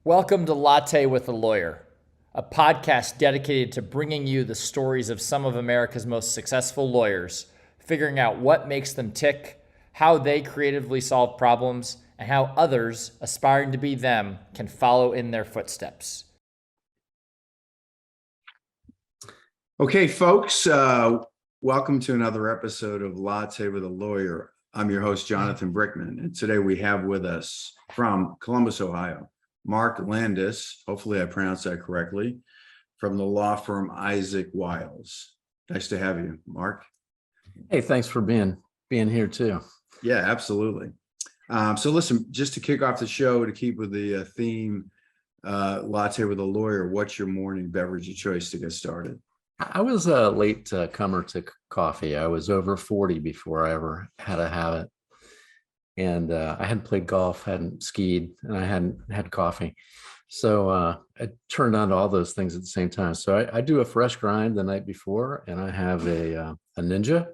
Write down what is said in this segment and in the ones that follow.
Welcome to Latte with a Lawyer, a podcast dedicated to bringing you the stories of some of America's most successful lawyers, figuring out what makes them tick, how they creatively solve problems, and how others aspiring to be them can follow in their footsteps. Okay, folks, welcome to another episode of Latte with a Lawyer. I'm your host, Jonathan Brickman, and today we have with us from Columbus, Ohio, Mark Landis, hopefully I pronounced that correctly, from the law firm Isaac Wiles. Nice to have you, Mark. Hey, thanks for being here too. Yeah, absolutely. So listen, just to kick off the show, to keep with the theme, Latte with a Lawyer, what's your morning beverage of choice to get started? I was a late comer to coffee. I was over 40 before I ever had a habit. And I hadn't played golf, hadn't skied, and I hadn't had coffee. So I turned on to all those things at the same time. So I do a fresh grind the night before, and I have a Ninja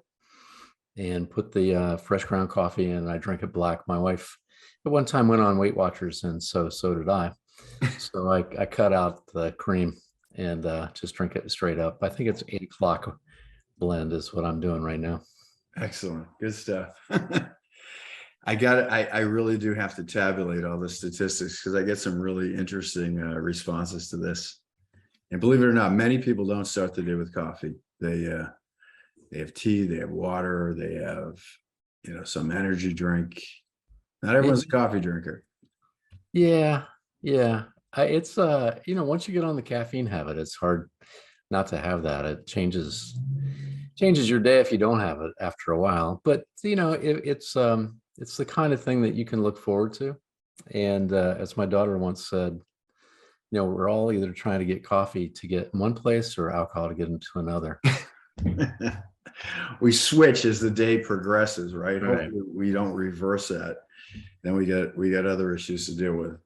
and put the fresh ground coffee in, and I drink it black. My wife at one time went on Weight Watchers, and so did I. So I cut out the cream and just drink it straight up. I think it's 8 o'clock blend is what I'm doing right now. Excellent. Good stuff. I really do have to tabulate all the statistics because I get some really interesting responses to this. And believe it or not, many people don't start the day with coffee. They have tea, they have water, they have, some energy drink. Not everyone's a coffee drinker. Yeah. It's once you get on the caffeine habit, it's hard not to have that. It changes your day if you don't have it after a while. But it's the kind of thing that you can look forward to. And as my daughter once said, we're all either trying to get coffee to get in one place or alcohol to get into another. We switch as the day progresses, right? Right. Hopefully we don't reverse that. Then we got other issues to deal with.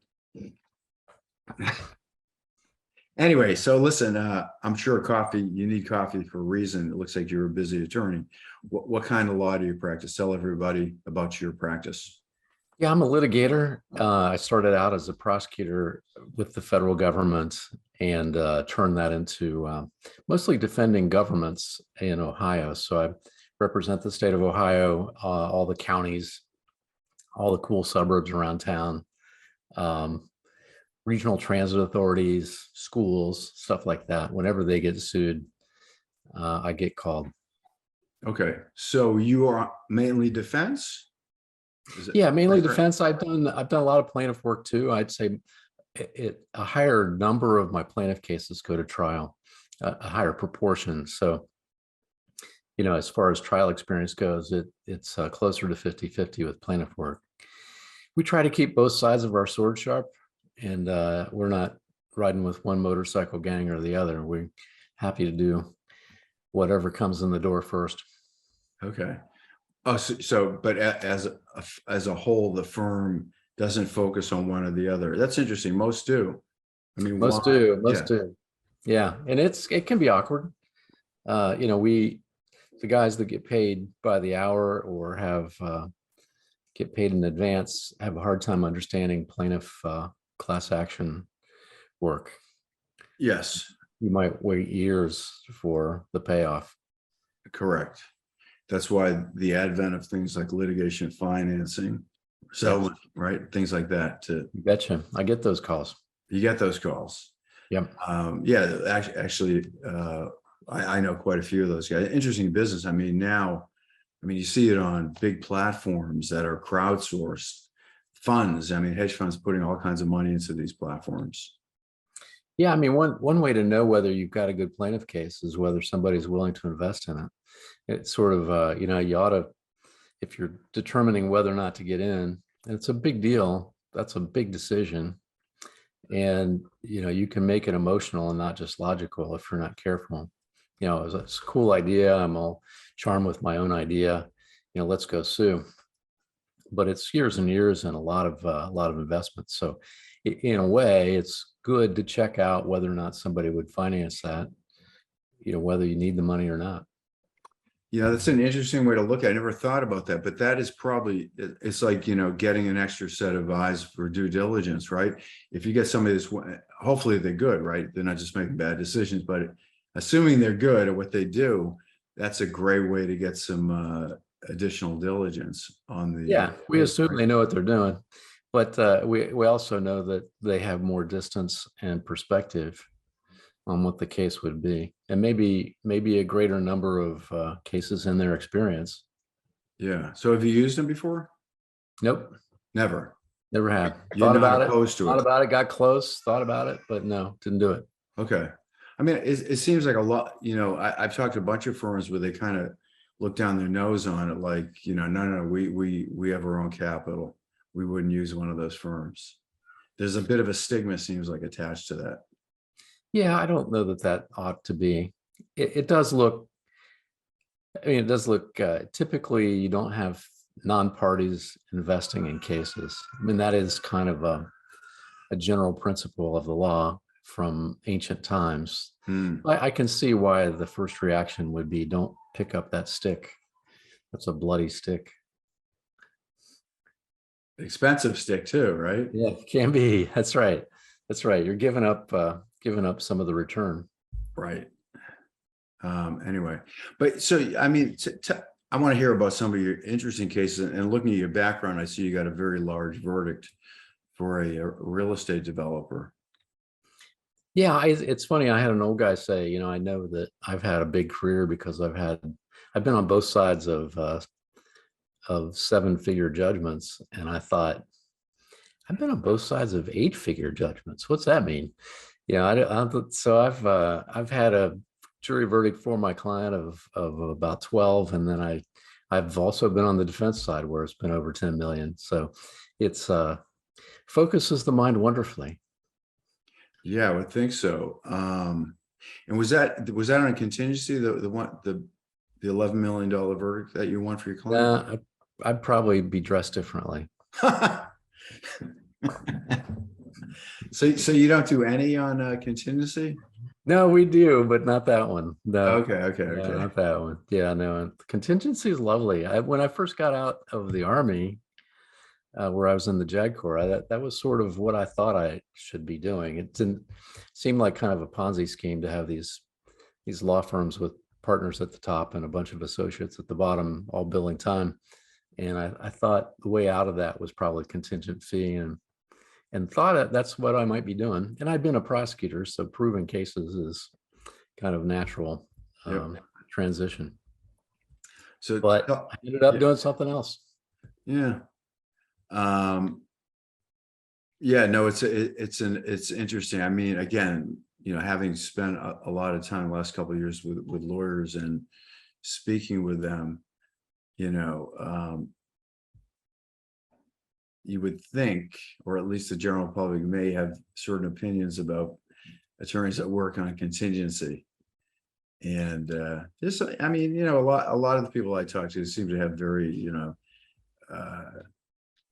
Anyway, so listen, I'm sure you need coffee for a reason. It looks like you're a busy attorney. What kind of law do you practice? Tell everybody about your practice. Yeah, I'm a litigator. I started out as a prosecutor with the federal government and turned that into mostly defending governments in Ohio. So I represent the state of Ohio, all the counties, all the cool suburbs around town, regional transit authorities, schools, stuff like that. Whenever they get sued, I get called. Okay, so you are mainly defense? Yeah, mainly defense. I've done a lot of plaintiff work too. I'd say a higher number of my plaintiff cases go to trial, a higher proportion. So, as far as trial experience goes, it's closer to 50-50 with plaintiff work. We try to keep both sides of our sword sharp. And we're not riding with one motorcycle gang or the other. We're happy to do whatever comes in the door first. Okay. Oh, but as a whole, the firm doesn't focus on one or the other. That's interesting. Most do. I mean, most do. Yeah, and it can be awkward. The guys that get paid by the hour or get paid in advance have a hard time understanding plaintiff class action work. Yes. You might wait years for the payoff. Correct. That's why the advent of things like litigation financing, settlement, right? Things like that. You betcha. I get those calls. You get those calls. Yep. Actually, I know quite a few of those guys. Interesting business. You see it on big platforms that are crowdsourced. Funds. Hedge funds putting all kinds of money into these platforms. Yeah, one way to know whether you've got a good plaintiff case is whether somebody's willing to invest in it. It's sort of, you ought to, if you're determining whether or not to get in, it's a big deal. That's a big decision. And, you can make it emotional and not just logical if you're not careful. It's a cool idea. I'm all charmed with my own idea. Let's go sue. But it's years and years and a lot of investments. So in a way, it's good to check out whether or not somebody would finance that, whether you need the money or not. That's an interesting way to look at it. I never thought about that, but that is probably, it's like, getting an extra set of eyes for due diligence, right? If you get somebody that's, hopefully they're good, right? They're not just making bad decisions, but assuming they're good at what they do, that's a great way to get some additional diligence on the. Yeah, we assume right? they know what they're doing, but we also know that they have more distance and perspective on what the case would be, and maybe a greater number of cases in their experience. Yeah. So have you used them before? Nope, Never. never have. You're not opposed to Thought it. about it, got close, thought about it, but no, didn't do it. Okay. I mean, it seems like a lot, I've talked to a bunch of firms where they kind of look down their nose on it, like, no, we have our own capital. We wouldn't use one of those firms. There's a bit of a stigma, seems like, attached to that. Yeah, I don't know that ought to be. It does look, I mean, it does look, typically you don't have non-parties investing in cases. I mean, that is kind of a general principle of the law from ancient times. I can see why the first reaction would be, don't pick up that stick. That's a bloody stick. Expensive stick too, right? Yeah, it can be. That's right. That's right. You're giving up some of the return. Right. Anyway, but so, I mean, I want to hear about some of your interesting cases, and looking at your background, I see you got a very large verdict for a real estate developer. Yeah, it's funny. I had an old guy say, I know that I've had a big career because I've been on both sides of 7-figure judgments, and I thought, I've been on both sides of 8-figure judgments. What's that mean? So I've had a jury verdict for my client of about 12, and then I've also been on the defense side where it's been over 10 million. So it's focuses the mind wonderfully. Yeah, I would think so. And was that on a contingency, the $11 million verdict that you won for your client? I'd probably be dressed differently. So you don't do any on contingency? No, we do, but not that one. No. Okay. Not that one. Yeah, no. Contingency is lovely. When I first got out of the Army, where I was in the JAG Corps, that was sort of what I thought I should be doing. It didn't seem like kind of a Ponzi scheme to have these law firms with partners at the top and a bunch of associates at the bottom, all billing time. And I thought the way out of that was probably contingent fee, and thought that's what I might be doing. And I'd been a prosecutor, so proving cases is kind of natural transition. But I ended up doing something else. Yeah. No, it's interesting. I mean, again, having spent a lot of time the last couple of years with lawyers and speaking with them, you would think, or at least the general public may have certain opinions about attorneys that work on contingency. And just, I mean, a lot of the people I talk to seem to have very,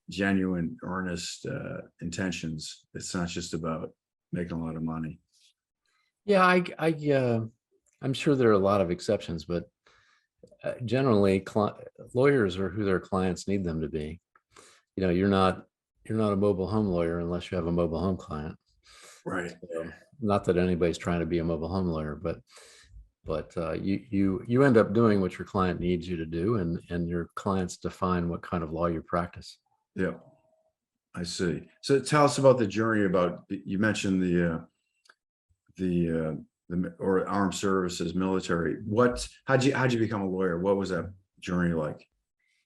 genuine, earnest intentions. It's not just about making a lot of money. Yeah, I'm sure there are a lot of exceptions, but generally lawyers are who their clients need them to be. You're not a mobile home lawyer unless you have a mobile home client. Right. So, not that anybody's trying to be a mobile home lawyer, but you end up doing what your client needs you to do, and your clients define what kind of law you practice. Yeah, I see. So tell us about the journey. You mentioned the or armed services, military. How'd you become a lawyer? What was that journey like?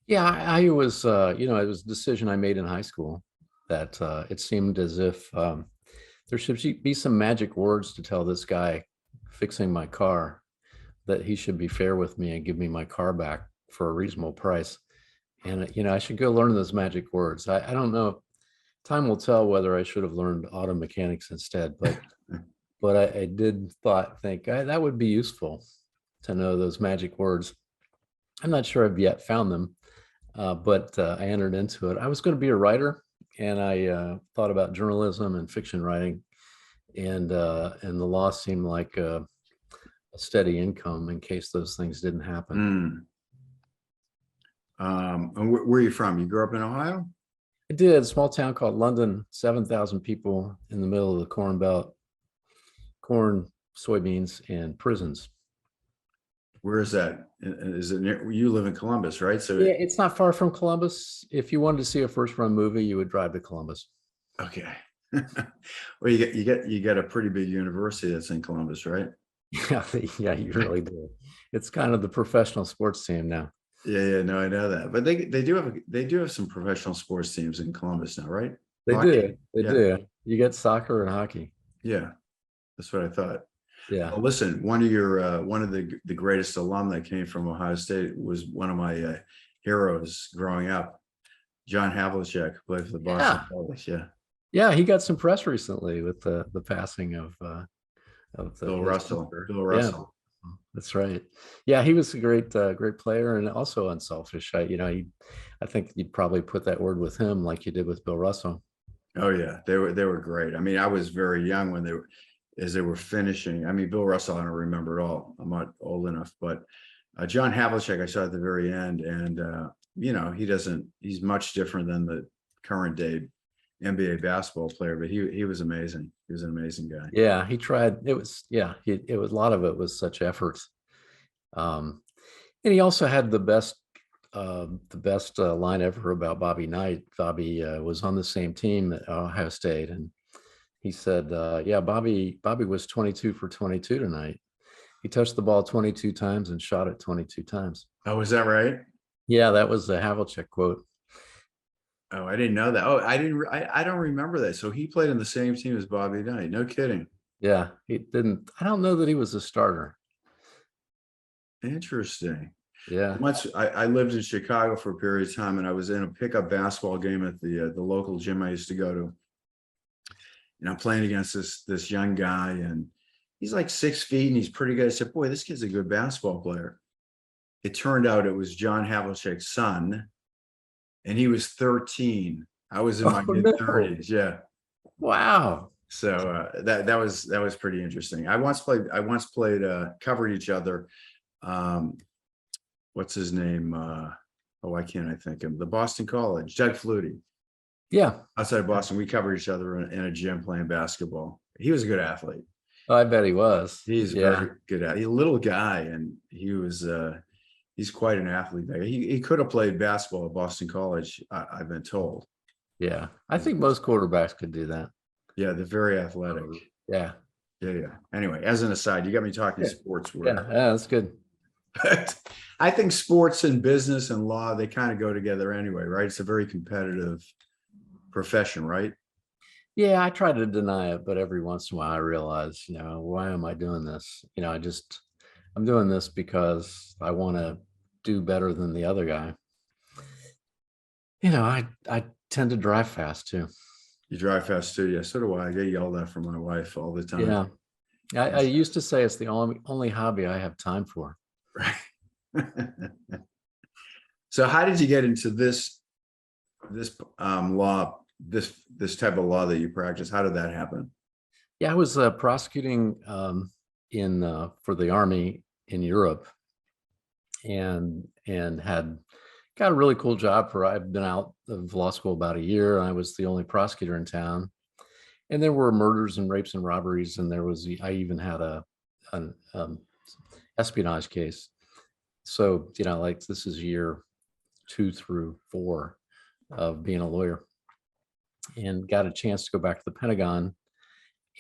Yeah, I was, it was a decision I made in high school that it seemed as if there should be some magic words to tell this guy fixing my car that he should be fair with me and give me my car back for a reasonable price. And, I should go learn those magic words. I don't know. Time will tell whether I should have learned auto mechanics instead, but I did think that would be useful to know those magic words. I'm not sure I've yet found them. But I entered into it. I was going to be a writer, and I thought about journalism and fiction writing, and the law seemed like a steady income in case those things didn't happen. And where are you from? You grew up in Ohio? I did a small town called London, 7,000 people in the middle of the Corn Belt, corn, soybeans, and prisons. Where is that? Is it near, you live in Columbus, right? So, Yeah, it's not far from Columbus. If you wanted to see a first run movie, you would drive to Columbus. okay. Well, you get a pretty big university that's in Columbus, right? Yeah, yeah, you really do. It's kind of the professional sports team now. Yeah, no, I know that. But they do have some professional sports teams in Columbus now, right? They Hockey? do. They Yeah, do. You get soccer and hockey. yeah. That's what I thought. Yeah. Well, listen, one of the greatest alum that came from Ohio State was one of my heroes growing up, John Havlicek, who played for the Boston Celtics. Yeah, Yeah, he got some press recently with the passing of the Bill Russell. Bill Yeah, Russell. that's right. Yeah, he was a great player and also unselfish. I think you'd probably put that word with him like you did with Bill Russell. Oh yeah, they were great. I mean, I was very young when as they were finishing. I mean, Bill Russell, I don't remember it all. I'm not old enough, but John Havlicek I saw at the very end, and he's much different than the current day NBA basketball player, but he was amazing. He was an amazing guy. Yeah, he tried. It was it was a lot of it was such effort. And he also had the best line ever about Bobby Knight. Bobby was on the same team at Ohio State, and he said, "Yeah, Bobby was 22 for 22 tonight. He touched the ball 22 times and shot it 22 times." Oh, is that right? Yeah, that was a Havlicek quote. Oh, I didn't know that. Oh, I don't remember that. So he played on the same team as Bobby Knight. No kidding. Yeah, he didn't. I don't know that he was a starter. Interesting. Yeah. Once I lived in Chicago for a period of time, and I was in a pickup basketball game at the local gym I used to go to. And I'm playing against this young guy, and he's like 6 feet and he's pretty good. I said, boy, this kid's a good basketball player. It turned out it was John Havlicek's son, and he was 13. I was in my mid-30s. Yeah. Wow. So that was pretty interesting. I once played covered each other. What's his name? Why can't I think of him? The Boston College, Doug Flutie. Yeah. Outside of Boston, we covered each other in a gym playing basketball. He was a good athlete. Oh, I bet he was. He's very good at. He's a little guy, and he's quite an athlete. He could have played basketball at Boston College. I've been told. Yeah, I think most quarterbacks could do that. Yeah, they're very athletic. Yeah. Anyway, as an aside, you got me talking sports. Yeah, that's good. But I think sports and business and law, they kind of go together anyway, right? It's a very competitive profession, right? Yeah, I try to deny it, but every once in a while I realize, why am I doing this? I'm doing this because I want to do better than the other guy. I tend to drive fast too. You drive fast too. Yeah, so do I. I get yelled at from my wife all the time. Yeah. I used to say it's the only hobby I have time for. Right. So how did you get into this law, this type of law that you practice? How did that happen? Yeah, I was prosecuting for the Army in Europe, and had got a really cool job I'd been out of law school about a year. And I was the only prosecutor in town, and there were murders and rapes and robberies, and I even had an espionage case. So like this is year 2 through 4 of being a lawyer, and got a chance to go back to the Pentagon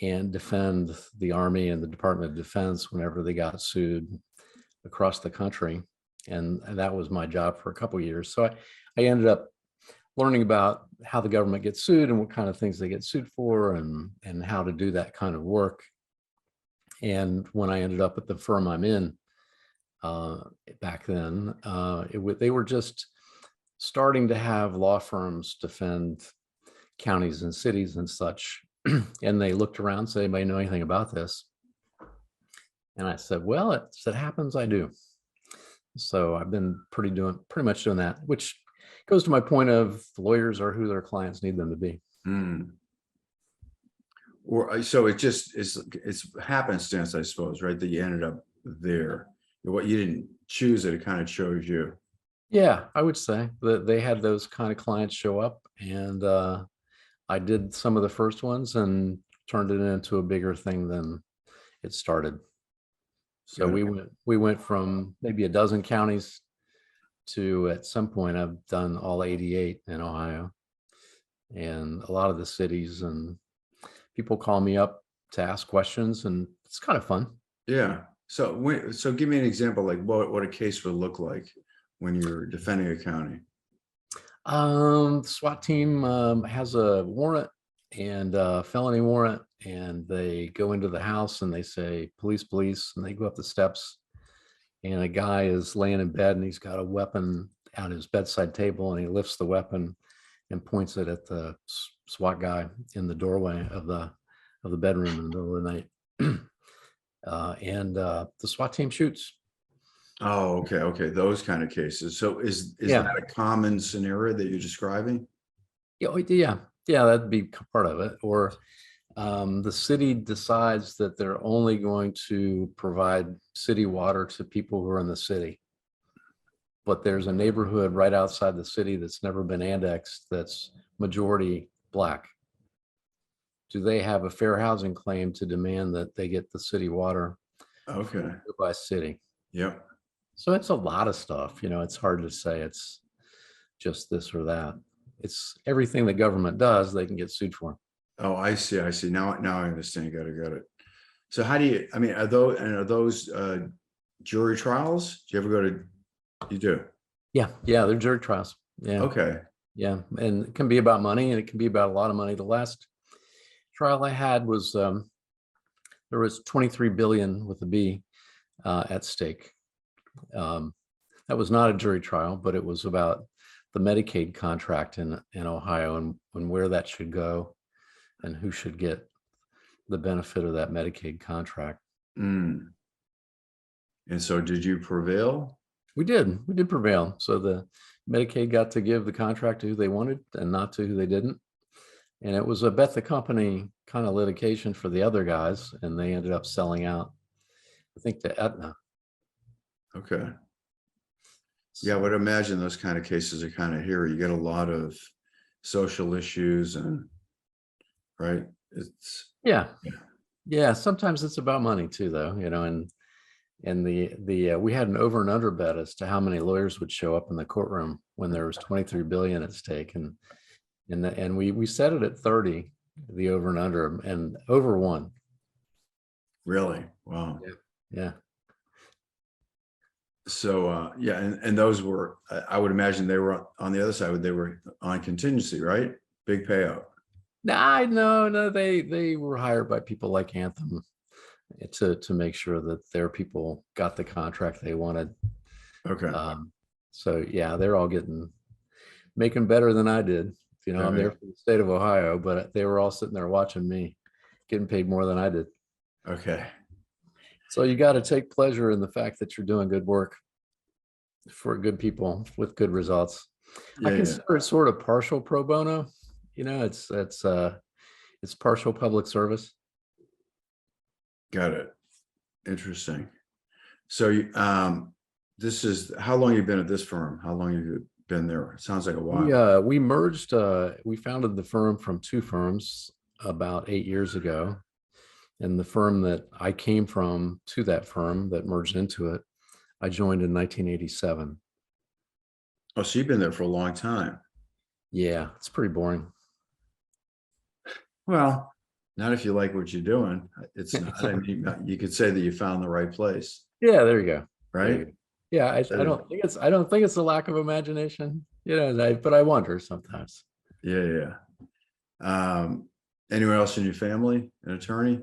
and defend the Army and the Department of Defense whenever they got sued across the country. And that was my job for a couple of years. So I ended up learning about how the government gets sued and what kind of things they get sued for, and how to do that kind of work. And when I ended up at the firm I'm in back then, they were just starting to have law firms defend counties and cities and such. And they looked around, said, anybody know anything about this? And I said, well, if it happens, I do. So I've been pretty much doing that, which goes to my point of lawyers are who their clients need them to be. Or so it's happenstance, I suppose, right? That you ended up there. What you didn't choose it kind of chose you. Yeah, I would say that they had those kind of clients show up, and I did some of the first ones and turned it into a bigger thing than it started. So Got it. we went from maybe a dozen counties to, at some point, I've done all 88 in Ohio, and a lot of the cities, and people call me up to ask questions, and it's kind of fun. Yeah. So give me an example, like what a case would look like when you're defending a county. The SWAT team has a warrant, and a felony warrant, and they go into the house and they say, police, police, and they go up the steps, and a guy is laying in bed and he's got a weapon at his bedside table, and he lifts the weapon and points it at the SWAT guy in the doorway of the bedroom in the middle of the night. And the SWAT team shoots. Oh, okay. Those kind of cases. So is Yeah. that a common scenario that you're describing? Yeah, that'd be part of it. Or the city decides that they're only going to provide city water to people who are in the city, but there's a neighborhood right outside the city that's never been annexed that's majority Black. Do they have a fair housing claim to demand that they get the city water Okay. by city? Yep. So it's a lot of stuff. It's hard to say it's just this or that. It's everything the government does, they can get sued for. Oh, I see. Now I understand. Got it. So how do you, I mean, are those jury trials? Do you ever go to, you do? Yeah, they're jury trials. Yeah. Okay. Yeah. And it can be about money, and it can be about a lot of money. The last trial I had was there was 23 billion with a B at stake. That was not a jury trial, but it was about the Medicaid contract in Ohio, and where that should go and who should get the benefit of that Medicaid contract. Mm. And so did you prevail? We did prevail. So the Medicaid got to give the contract to who they wanted and not to who they didn't. And it was a bet the company kind of litigation for the other guys, and they ended up selling out, I think, to Aetna. Okay. Yeah, I would imagine those kind of cases are kind of hairy. You get a lot of social issues and, right? It's, Yeah. Sometimes it's about money too, though, and the we had an over and under bet as to how many lawyers would show up in the courtroom when there was 23 billion at stake, and we set it at 30, the over and under, and over won. really, wow. Yeah. So, yeah, and those were, I would imagine they were on the other side, they were on contingency, right? Big payout. No, they were hired by people like Anthem to make sure that their people got the contract they wanted. Okay. So yeah, they're all making better than I did. I'm there for the state of Ohio, but they were all sitting there watching me getting paid more than I did. Okay. So you got to take pleasure in the fact that you're doing good work for good people with good results. I consider it sort of partial pro bono. It's partial public service. Got it. Interesting. So this is, how long you've been at this firm? How long have you been there? It sounds like a while. We merged, we founded the firm from two firms about 8 years ago. And the firm that I came from, to that firm that merged into it, I joined in 1987. Oh, so you've been there for a long time. Yeah, it's pretty boring. Well, not if you like what you're doing. It's not, I mean, you could say that you found the right place. Yeah, there you go. Right. Yeah, I don't think it's a lack of imagination, but I wonder sometimes. Yeah. Anyone else in your family, an attorney?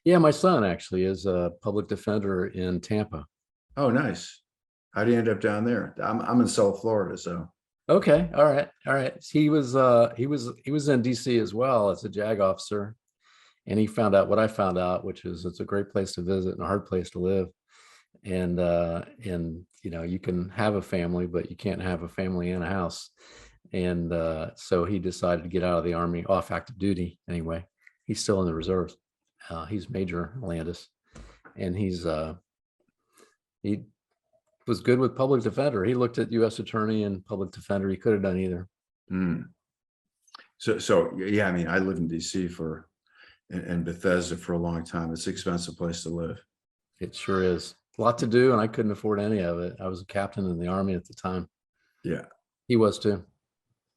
Yeah, my son actually is a public defender in Tampa. Oh, nice. How do you end up down there? I'm in South Florida, so. Okay, all right. He was in DC as well as a JAG officer, and he found out what I found out, which is it's a great place to visit and a hard place to live. And you can have a family, but you can't have a family in a house. And so he decided to get out of the Army, off active duty anyway. He's still in the reserves. He's Major Landis, and he Was good with public defender. He looked at U.S. attorney and public defender. He could have done either. Mm. So yeah, I mean, I lived in DC and Bethesda for a long time. It's an expensive place to live. It sure is. A lot to do, and I couldn't afford any of it. I was a captain in the Army at the time. Yeah. He was too.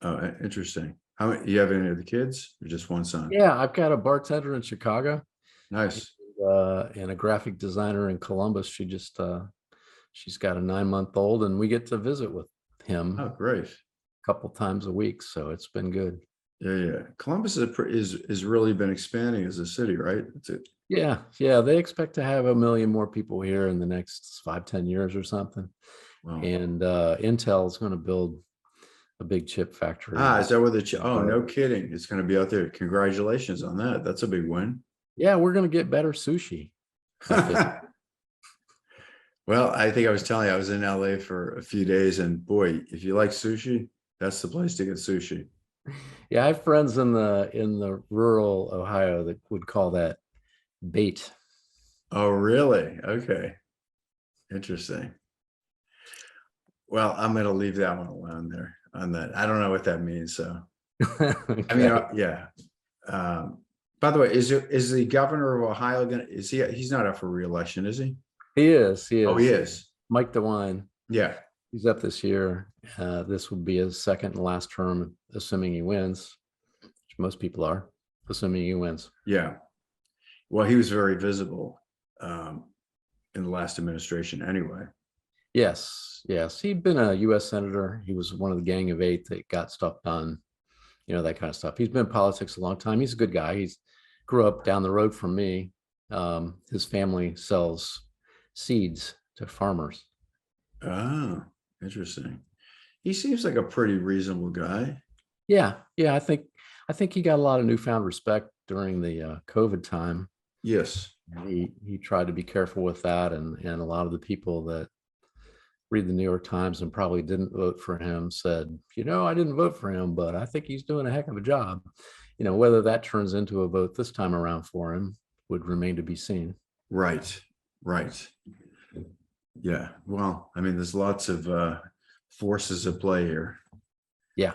Oh, interesting. How many, you have any of the kids or just one son? Yeah, I've got a bartender in Chicago. Nice. And a graphic designer in Columbus. She's got a 9-month-old, and we get to visit with him Oh, great. a couple times a week. So it's been good. Yeah. Columbus is really been expanding as a city, right? Yeah. They expect to have 1 million more people here in the next 5-10 years or something. Wow. And Intel is going to build a big chip factory. Is that where oh, no kidding. It's going to be out there. Congratulations on that. That's a big win. Yeah, we're going to get better sushi. Well, I think I was telling you, I was in LA for a few days, and boy, if you like sushi, that's the place to get sushi. Yeah, I have friends in the rural Ohio that would call that bait. Oh, really? Okay. Interesting. Well, I'm going to leave that one alone there on that. I don't know what that means. So, Okay. I mean, yeah. By the way, is the governor of Ohio he's not up for re-election, is he? He is. Oh, he is. Mike DeWine. Yeah. He's up this year. This would be his second and last term, assuming he wins, which most people are, assuming he wins. Yeah. Well, he was very visible in the last administration anyway. Yes. He'd been a U.S. senator. He was one of the gang of 8 that got stuff done, that kind of stuff. He's been in politics a long time. He's a good guy. He's grew up down the road from me. His family sells seeds to farmers. Oh, interesting. He seems like a pretty reasonable guy. Yeah. I think he got a lot of newfound respect during the COVID time. Yes. He tried to be careful with that, and a lot of the people that read the New York Times and probably didn't vote for him said, I didn't vote for him, but I think he's doing a heck of a job. Whether that turns into a vote this time around for him would remain to be seen. Right. Yeah. Well, I mean, there's lots of forces at play here. Yeah.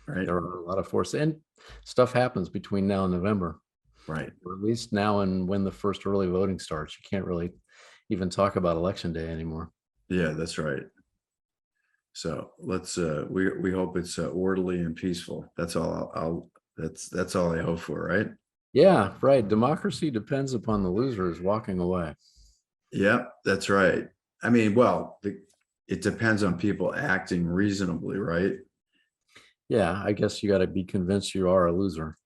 Right. There are a lot of forces, and stuff happens between now and November. Right. Or at least now and when the first early voting starts. You can't really even talk about election day anymore. Yeah, that's right. So let's we hope it's orderly and peaceful. That's all that's all I hope for, right? Yeah, right. Democracy depends upon the losers walking away. Yeah, that's right. I mean, well, it depends on people acting reasonably, right? Yeah, I guess you got to be convinced you are a loser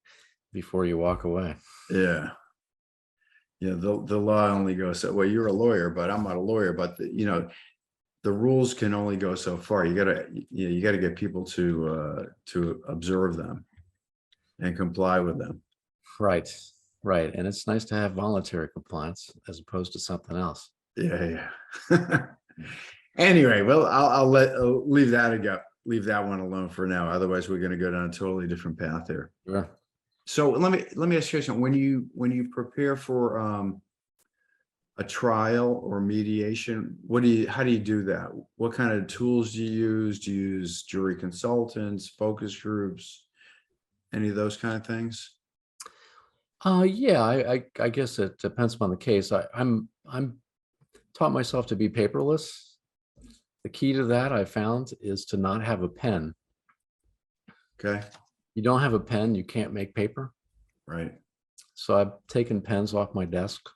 before you walk away. Yeah. The law only goes so well. You're a lawyer, but I'm not a lawyer. But the rules can only go so far. You gotta get people to observe them and comply with them. Right. And it's nice to have voluntary compliance as opposed to something else. Yeah. Anyway, well, I'll leave that one alone for now. Otherwise, we're going to go down a totally different path here. Sure. So let me ask you something. When you prepare for a trial or mediation, how do you do that? What kind of tools do you use? Do you use jury consultants, focus groups, any of those kind of things? Yeah, I guess it depends upon the case. I'm taught myself to be paperless. The key to that I found is to not have a pen. Okay. You don't have a pen, you can't make paper. Right. So I've taken pens off my desk,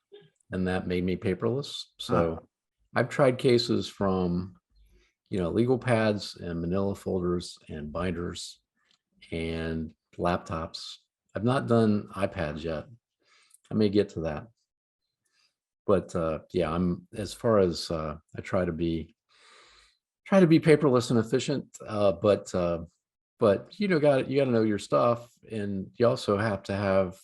and that made me paperless. So I've tried cases from, legal pads and manila folders and binders and laptops. I've not done iPads yet. I may get to that. But yeah, I'm as far as I try to be paperless and efficient. But you got to know your stuff, and you also have to have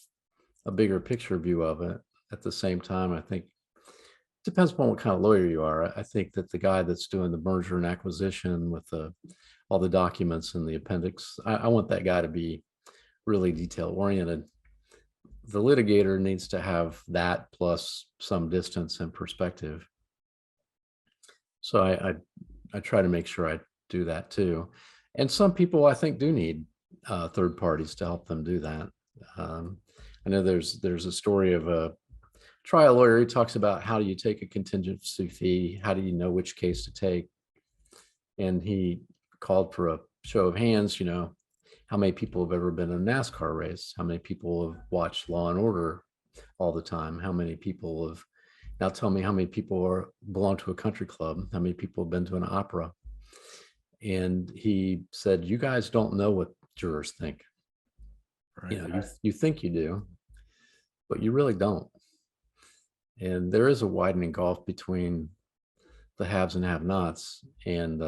a bigger picture view of it. At the same time, I think it depends upon what kind of lawyer you are. I think that the guy that's doing the merger and acquisition with all the documents in the appendix, I want that guy to be really detail oriented. The litigator needs to have that plus some distance and perspective. So I try to make sure I do that too. And some people I think do need third parties to help them do that. I know there's a story of a trial lawyer. He talks about how do you take a contingency fee? How do you know which case to take? And he called for a show of hands, how many people have ever been in a NASCAR race? How many people have watched Law and Order all the time? How many people have, now tell me how many people belong to a country club? How many people have been to an opera? And he said, you guys don't know what jurors think. Right. You think you do, but you really don't. And there is a widening gulf between the haves and have-nots. And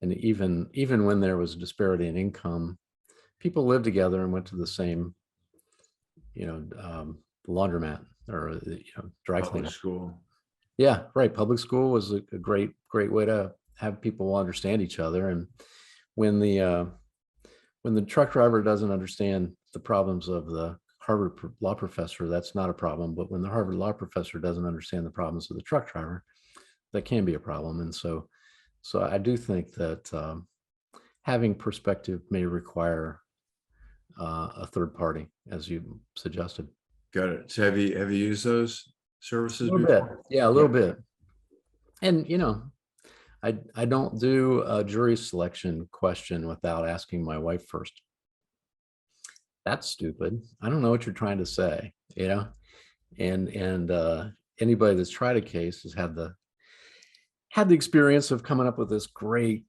even when there was a disparity in income, people lived together and went to the same, laundromat or dry Public cleaner. school. Yeah, right. Public school was a great way to have people understand each other. And when the truck driver doesn't understand the problems of the Harvard law professor, that's not a problem. But when the Harvard law professor doesn't understand the problems of the truck driver, that can be a problem. And so I do think that having perspective may require a third party, as you suggested. Got it. So have you used those services A little before? bit. Yeah, a little bit. And I don't do a jury selection question without asking my wife first. That's stupid. I don't know what you're trying to say, and anybody that's tried a case has had the experience of coming up with this great,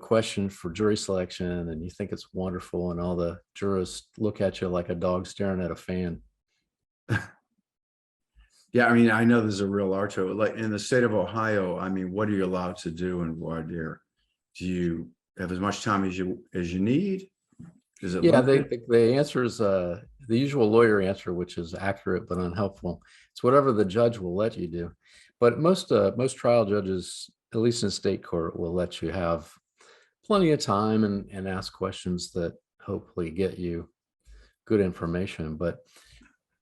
question for jury selection, and you think it's wonderful, and all the jurors look at you like a dog staring at a fan. Yeah, I mean, I know there's a real art to it. Like in the state of Ohio, I mean, what are you allowed to do in voir dire? Do you have as much time as you need? Is it the answer is the usual lawyer answer, which is accurate but unhelpful. It's whatever the judge will let you do. But most trial judges, at least in state court, will let you have plenty of time and ask questions that hopefully get you good information. But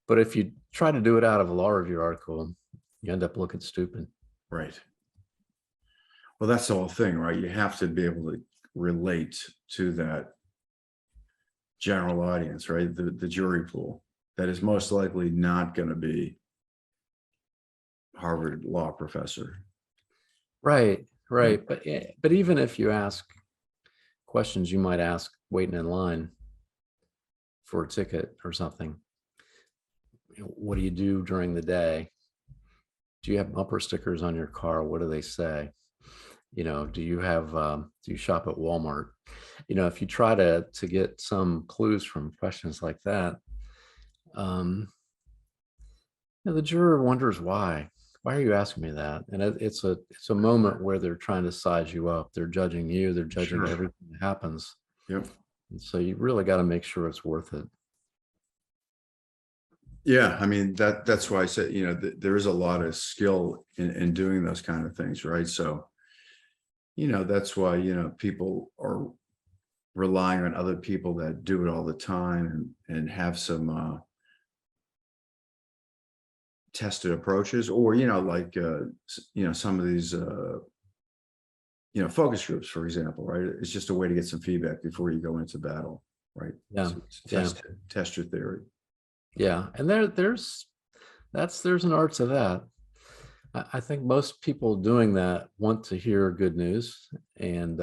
if you try to do it out of a law review article, you end up looking stupid. Right. Well, that's the whole thing, right? You have to be able to relate to that general audience, right? The jury pool that is most likely not going to be Harvard law professor. Right. But even if you ask questions you might ask waiting in line for a ticket or something, what do you do during the day? Do you have bumper stickers on your car? What do they say? Do you have do you shop at Walmart? If you try to get some clues from questions like that, the juror wonders why are you asking me that? And it's a moment where they're trying to size you up. They're judging you. They're judging Sure. everything that happens. Yep. And so you really got to make sure it's worth it. Yeah, I mean, that's why I said, there is a lot of skill in doing those kind of things, right? So, that's why, people are relying on other people that do it all the time and have some tested approaches, or, some of these, focus groups, for example, right? It's just a way to get some feedback before you go into battle, right? Yeah. So test your theory. Yeah. And there's an art to that. I think most people doing that want to hear good news, and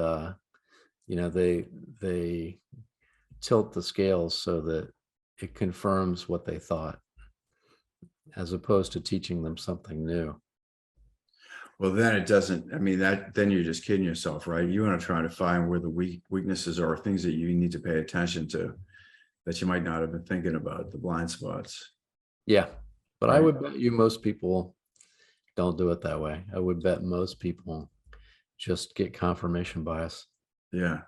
they tilt the scales so that it confirms what they thought, as opposed to teaching them something new. Well, then it doesn't, I mean, then you're just kidding yourself, right? You want to try to find where the weaknesses are, things that you need to pay attention to that you might not have been thinking about, the blind spots. Yeah. But Right. I would bet you most people don't do it that way. I would bet most people just get confirmation bias. Yeah.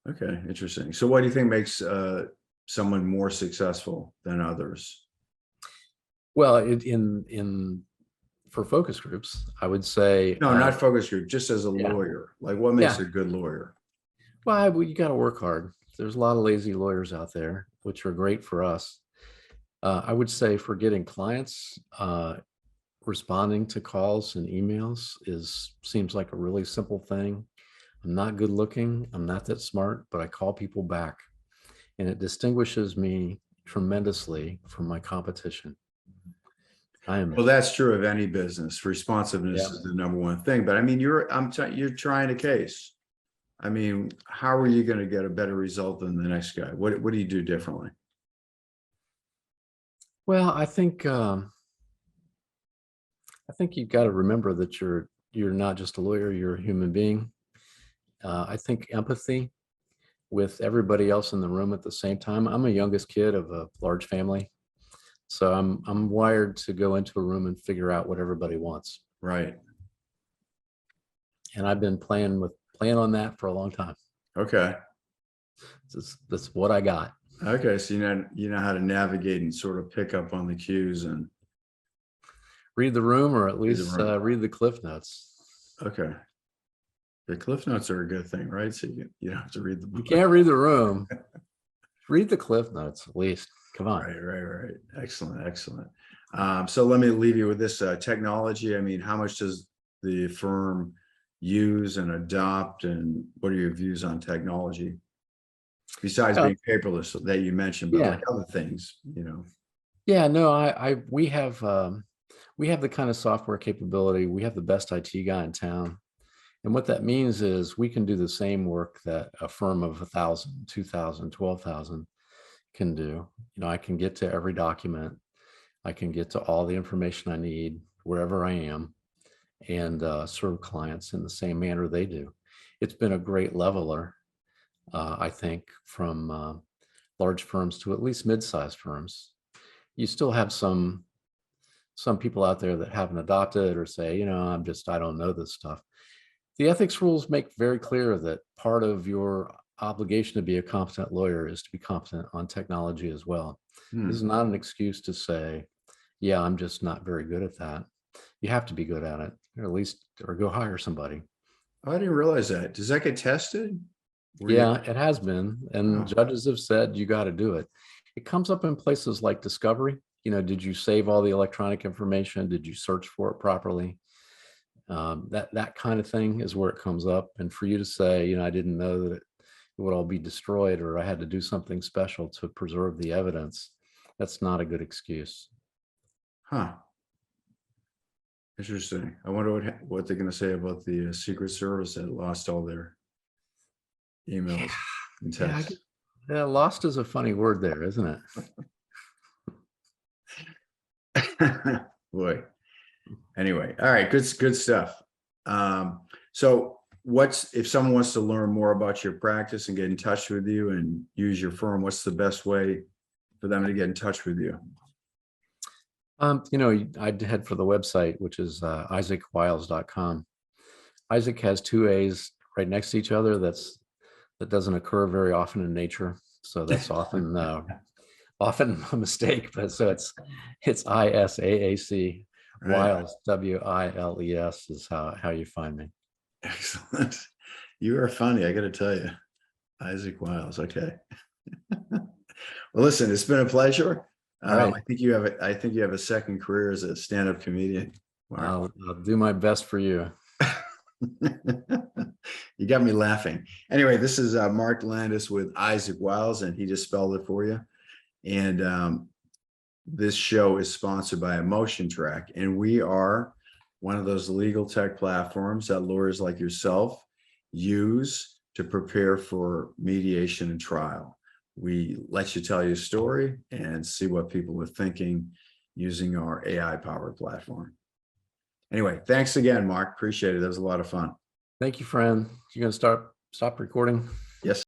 Okay, interesting. So what do you think makes someone more successful than others? Well, for focus groups, I would say No, not focus group, just as a yeah. lawyer. Like, what makes Yeah. a good lawyer? Well, you got to work hard. There's a lot of lazy lawyers out there, which are great for us. I would say for getting clients, responding to calls and emails seems like a really simple thing. I'm not good looking. I'm not that smart, but I call people back, and it distinguishes me tremendously from my competition. Well, that's true of any business. Responsiveness Yeah. is the number one thing. But I mean, you're trying a case. I mean, how are you going to get a better result than the next guy? What do you do differently? Well, I think you've got to remember that you're not just a lawyer, you're a human being. I think empathy with everybody else in the room at the same time. I'm a youngest kid of a large family, so I'm wired to go into a room and figure out what everybody wants. Right. And I've been playing on that for a long time. Okay. That's what I got. Okay. So you know how to navigate and sort of pick up on the cues and Read the room, or at least read the cliff notes. okay. The cliff notes are a good thing, right? So you don't have to read the book. You can't read the room. Read the cliff notes at least. Come on. Right. Excellent. So let me leave you with this technology. I mean, how much does the firm use and adopt, and what are your views on technology besides being paperless that you mentioned, but like other things, you know? Yeah, no, we have the kind of software capability. We have the best IT guy in town. And what that means is we can do the same work that a firm of 1,000, 2,000, 12,000 can do. You know, I can get to every document. I can get to all the information I need wherever I am, and serve clients in the same manner they do. It's been a great leveler, I think, from large firms to at least mid-sized firms. You still have some people out there that haven't adopted or say, you know, I don't know this stuff. The ethics rules make very clear that part of your obligation to be a competent lawyer is to be competent on technology as well. This is not an excuse to say, yeah, I'm just not very good at that. You have to be good at it, or at least, or go hire somebody. Oh, I didn't realize that. Does that get tested? Yeah, it has been. And judges have said, you got to do it. It comes up in places like discovery. You know, did you save all the electronic information? Did you search for it properly? That kind of thing is where it comes up. And for you to say, you know, I didn't know that it would all be destroyed, or I had to do something special to preserve the evidence, that's not a good excuse. Huh. Interesting. I wonder what they're going to say about the Secret Service that lost all their emails and texts. Yeah, lost is a funny word there, isn't it? Boy. Anyway, all right, good stuff. So if someone wants to learn more about your practice and get in touch with you and use your firm, what's the best way for them to get in touch with you? You know, I'd head for the website, which is isaacwiles.com. Isaac has two A's right next to each other. That doesn't occur very often in nature, so that's often a mistake. But so it's ISAAC. Wiles, WILES is how you find me. Excellent. You are funny, I got to tell you. Isaac Wiles. Okay. Well, listen, it's been a pleasure. Right. I think you have a second career as a stand-up comedian. Wow. I'll do my best for you. You got me laughing. Anyway, this is Mark Landis with Isaac Wiles, and he just spelled it for you. And this show is sponsored by EmotionTrac, and we are one of those legal tech platforms that lawyers like yourself use to prepare for mediation and trial. We let you tell your story and see what people are thinking using our AI-powered platform. Anyway, thanks again, Mark. Appreciate it. That was a lot of fun. Thank you, friend. You're going to stop recording?